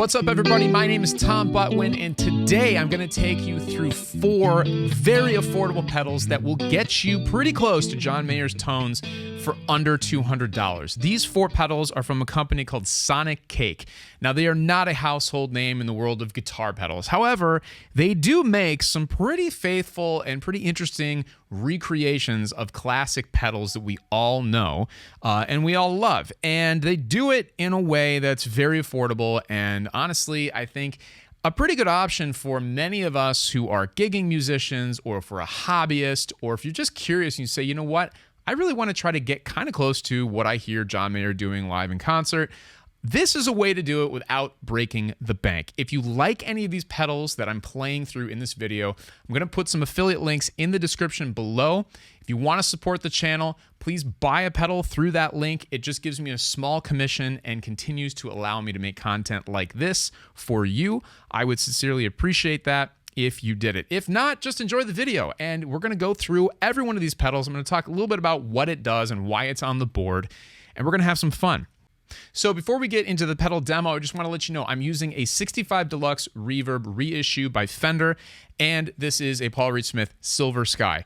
What's up, everybody? My name is Tom Butwin, and today I'm going to take you through 4 very affordable pedals that will get you pretty close to John Mayer's tones for under $200. These 4 pedals are from a company called Sonic Cake. Now, they are not a household name in the world of guitar pedals. However, they do make some pretty faithful and pretty interesting recreations of classic pedals that we all know and we all love. And they do it in a way that's very affordable and honestly, I think a pretty good option for many of us who are gigging musicians or for a hobbyist, or if you're just curious and you say, you know what, I really want to try to get kind of close to what I hear John Mayer doing live in concert. This is a way to do it without breaking the bank. If you like any of these pedals that I'm playing through in this video, I'm going to put some affiliate links in the description below. If you want to support the channel, please buy a pedal through that link. It just gives me a small commission and continues to allow me to make content like this for you. I would sincerely appreciate that if you did it. If not, just enjoy the video. And we're going to go through every one of these pedals. I'm going to talk a little bit about what it does and why it's on the board, and we're going to have some fun. So before we get into the pedal demo, I just want to let you know I'm using a 65 Deluxe Reverb reissue by Fender, and this is a Paul Reed Smith Silver Sky.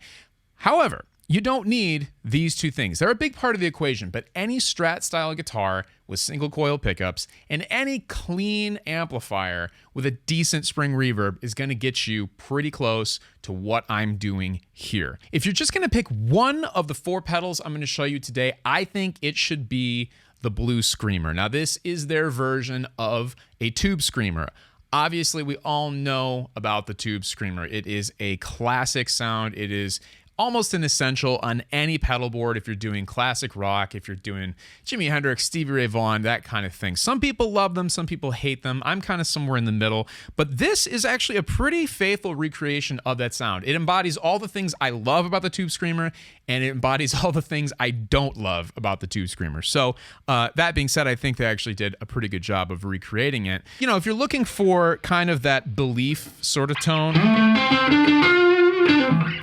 However, you don't need these 2 things. They're a big part of the equation, but any Strat style guitar with single coil pickups and any clean amplifier with a decent spring reverb is going to get you pretty close to what I'm doing here. If you're just going to pick one of the 4 pedals I'm going to show you today, I think it should be the Blue Screamer. Now, this is their version of a tube screamer. Obviously, we all know about the tube screamer. It is a classic sound. It is almost an essential on any pedal board if you're doing classic rock, if you're doing Jimi Hendrix, Stevie Ray Vaughan, that kind of thing. Some people love them, some people hate them. I'm kind of somewhere in the middle, but this is actually a pretty faithful recreation of that sound. It embodies all the things I love about the tube screamer, and it embodies all the things I don't love about the tube screamer. So that being said, I think they actually did a pretty good job of recreating it. You know, if you're looking for kind of that belief sort of tone,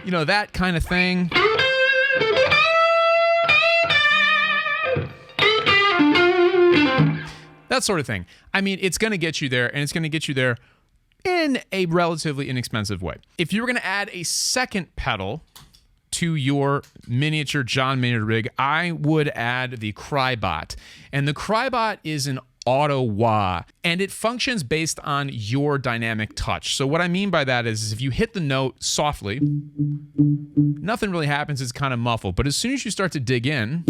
you know, that kind of thing. That sort of thing. I mean, it's going to get you there, and it's going to get you there in a relatively inexpensive way. If you were going to add a second pedal to your miniature John Mayer rig, I would add the Crybot. And the Crybot is an auto wah, and it functions based on your dynamic touch. So what I mean by that is if you hit the note softly, nothing really happens, it's kind of muffled. But as soon as you start to dig in,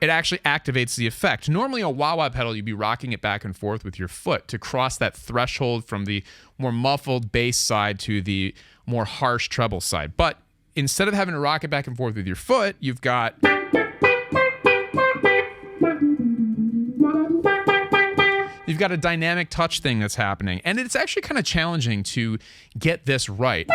it actually activates the effect. Normally a wah-wah pedal, you'd be rocking it back and forth with your foot to cross that threshold from the more muffled bass side to the more harsh treble side. But instead of having to rock it back and forth with your foot, you've got a dynamic touch thing that's happening. And it's actually kind of challenging to get this right.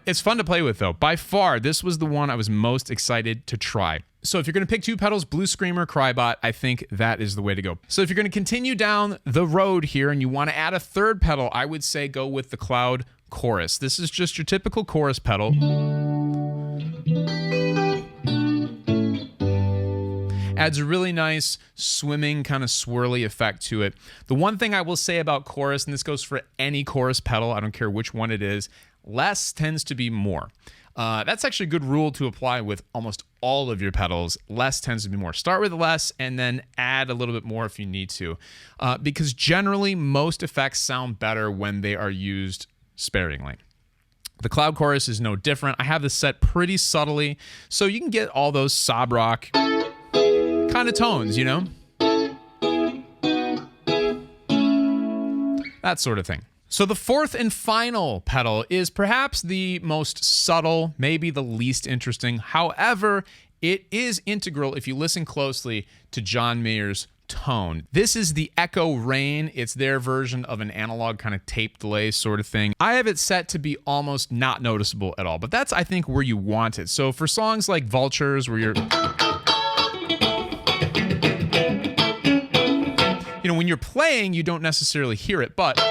It's fun to play with, though. By far, this was the one I was most excited to try. So if you're going to pick 2 pedals, Blue Screamer, Crybot, I think that is the way to go. So if you're going to continue down the road here and you want to add a 3rd pedal, I would say go with the Cloud Chorus. This is just your typical chorus pedal. Adds a really nice swimming kind of swirly effect to it. The one thing I will say about chorus, and this goes for any chorus pedal, I don't care which one it is, less tends to be more. That's actually a good rule to apply with almost all of your pedals. Less tends to be more. Start with less and then add a little bit more if you need to. Because generally, most effects sound better when they are used sparingly. The Cloud Chorus is no different. I have this set pretty subtly, so you can get all those sob rock kind of tones, you know? That sort of thing. So the 4th and final pedal is perhaps the most subtle, maybe the least interesting. However, it is integral if you listen closely to John Mayer's tone. This is the Echo Rain. It's their version of an analog kind of tape delay sort of thing. I have it set to be almost not noticeable at all, but that's, I think, where you want it. So for songs like Vultures, where you're, you know, when you're playing, you don't necessarily hear it, but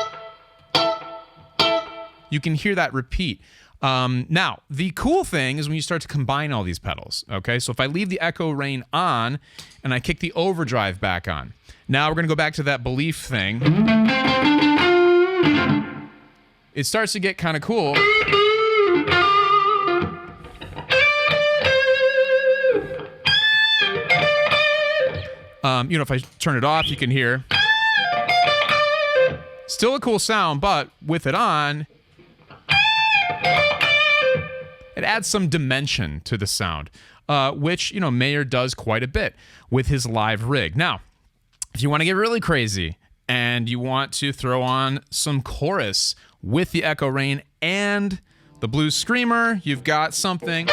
you can hear that repeat. Now, the cool thing is when you start to combine all these pedals, okay? So if I leave the Echo Rain on and I kick the Overdrive back on, now we're going to go back to that Belief thing. It starts to get kind of cool. If I turn it off, you can hear. Still a cool sound, but with it on, it adds some dimension to the sound, which, Mayer does quite a bit with his live rig. Now, if you want to get really crazy and you want to throw on some chorus with the Echo Rain and the Blues Screamer, you've got something.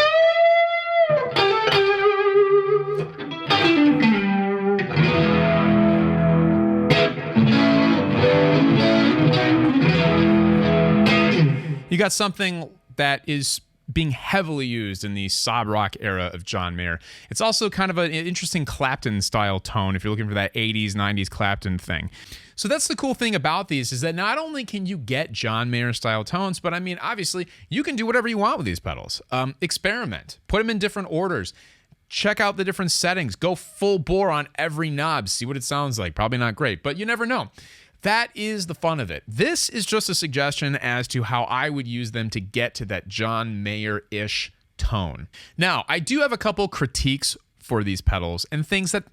You got something that is being heavily used in the sob rock era of John Mayer. It's also kind of an interesting Clapton-style tone if you're looking for that 80s, 90s Clapton thing. So that's the cool thing about these, is that not only can you get John Mayer-style tones, but obviously, you can do whatever you want with these pedals. Experiment. Put them in different orders. Check out the different settings. Go full bore on every knob. See what it sounds like. Probably not great, but you never know. That is the fun of it. This is just a suggestion as to how I would use them to get to that John Mayer-ish tone. Now, I do have a couple critiques for these pedals and things that,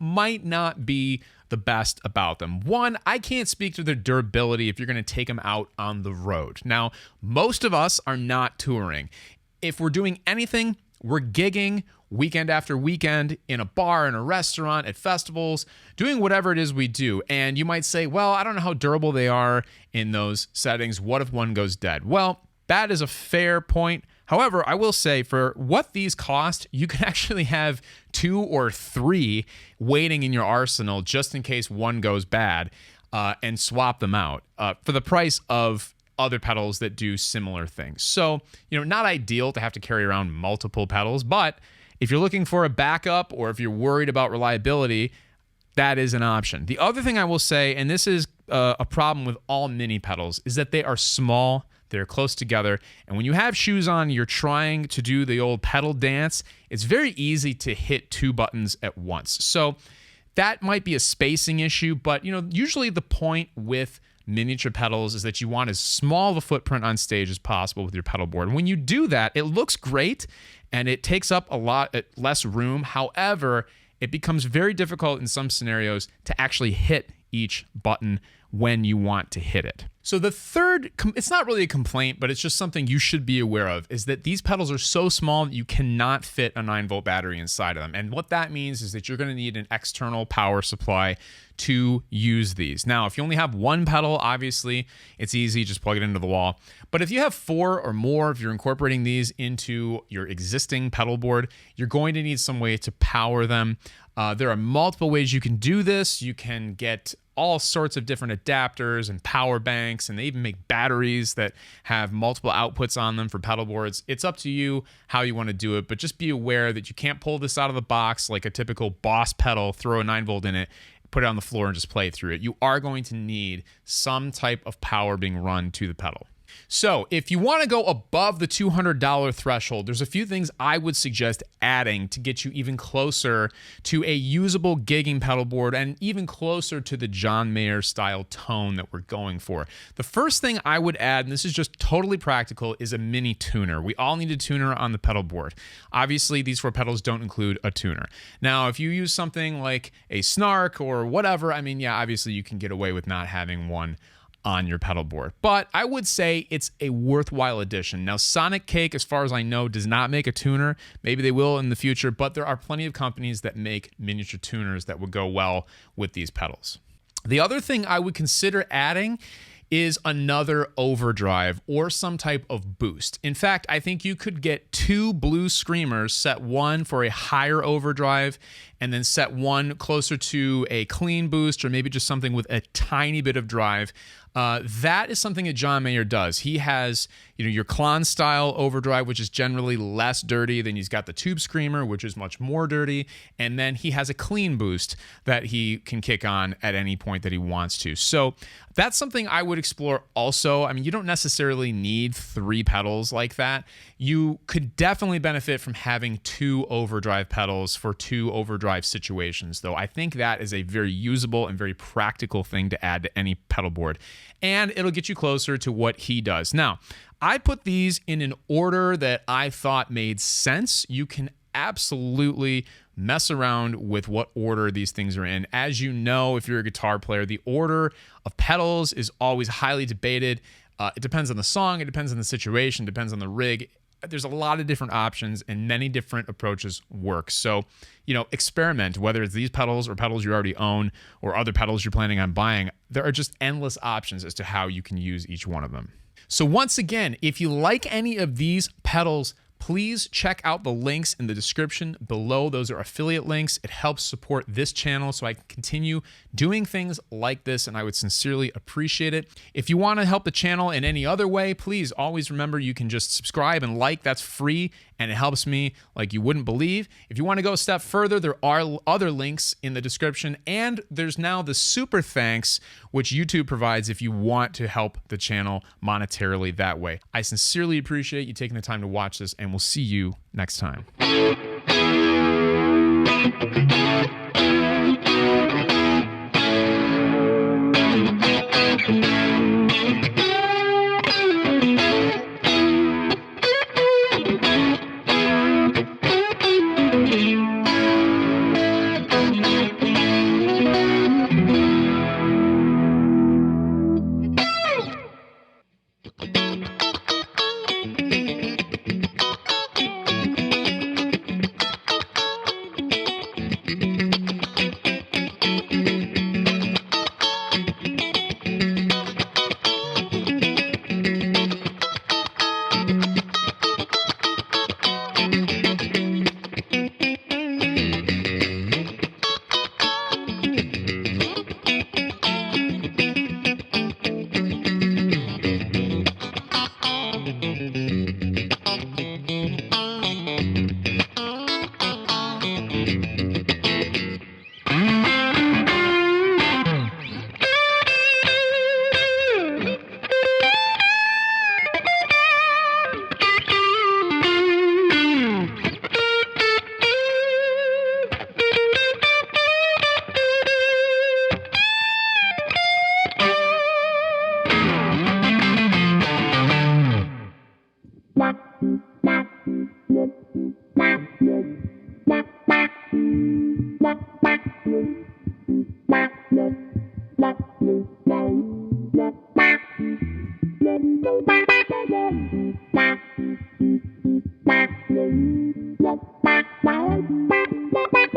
might not be the best about them. One, I can't speak to their durability if you're going to take them out on the road. Now, most of us are not touring. If we're doing anything, we're gigging weekend after weekend in a bar, in a restaurant, at festivals, doing whatever it is we do. And you might say, well, I don't know how durable they are in those settings. What if one goes dead? Well, that is a fair point. However, I will say for what these cost, you can actually have 2 or 3 waiting in your arsenal just in case one goes bad, and swap them out for the price of other pedals that do similar things. So, not ideal to have to carry around multiple pedals, but if you're looking for a backup or if you're worried about reliability, that is an option. The other thing I will say, and this is a problem with all mini pedals, is that they are small, they're close together, and when you have shoes on, you're trying to do the old pedal dance, it's very easy to hit 2 buttons at once. So that might be a spacing issue, but usually the point with miniature pedals is that you want as small of a footprint on stage as possible with your pedal board. And when you do that, it looks great and it takes up a lot less room. However, it becomes very difficult in some scenarios to actually hit each button when you want to hit it. So the third, it's not really a complaint, but it's just something you should be aware of, is that these pedals are so small that you cannot fit a 9-volt battery inside of them. And what that means is that you're going to need an external power supply to use these. Now, if you only have one pedal, obviously, it's easy, just plug it into the wall. But if you have 4 or more, if you're incorporating these into your existing pedal board, you're going to need some way to power them. There are multiple ways you can do this. You can get all sorts of different adapters and power banks, and they even make batteries that have multiple outputs on them for pedal boards. It's up to you how you want to do it, but just be aware that you can't pull this out of the box like a typical Boss pedal, throw a 9-volt in it, put it on the floor, and just play through it. You are going to need some type of power being run to the pedal. So if you want to go above the $200 threshold, there's a few things I would suggest adding to get you even closer to a usable gigging pedal board and even closer to the John Mayer style tone that we're going for. The first thing I would add, and this is just totally practical, is a mini tuner. We all need a tuner on the pedal board. Obviously, these 4 pedals don't include a tuner. Now, if you use something like a Snark or whatever, obviously you can get away with not having one on your pedal board. But I would say it's a worthwhile addition. Now, Sonic Cake, as far as I know, does not make a tuner. Maybe they will in the future, but there are plenty of companies that make miniature tuners that would go well with these pedals. The other thing I would consider adding is another overdrive or some type of boost. In fact, I think you could get 2 Blue Screamers, set one for a higher overdrive and then set one closer to a clean boost or maybe just something with a tiny bit of drive. That is something that John Mayer does. He has, your Klon style overdrive, which is generally less dirty. Then he's got the Tube Screamer, which is much more dirty. And then he has a clean boost that he can kick on at any point that he wants to. So that's something I would explore also. I mean, you don't necessarily need 3 pedals like that. You could definitely benefit from having 2 overdrive pedals for 2 overdrive situations, though. I think that is a very usable and very practical thing to add to any pedal board. And it'll get you closer to what he does. Now, I put these in an order that I thought made sense. You can absolutely mess around with what order these things are in. As you know, if you're a guitar player, the order of pedals is always highly debated. It depends on the song, it depends on the situation, it depends on the rig. There's a lot of different options and many different approaches work. So, experiment, whether it's these pedals or pedals you already own or other pedals you're planning on buying. There are just endless options as to how you can use each one of them. So once again, if you like any of these pedals, please check out the links in the description below. Those are affiliate links. It helps support this channel so I can continue doing things like this, and I would sincerely appreciate it. If you want to help the channel in any other way, please always remember you can just subscribe and like. That's free, and it helps me like you wouldn't believe. If you want to go a step further, there are other links in the description, and there's now the super thanks, which YouTube provides if you want to help the channel monetarily that way. I sincerely appreciate you taking the time to watch this, and we'll see you next time.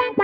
Bye.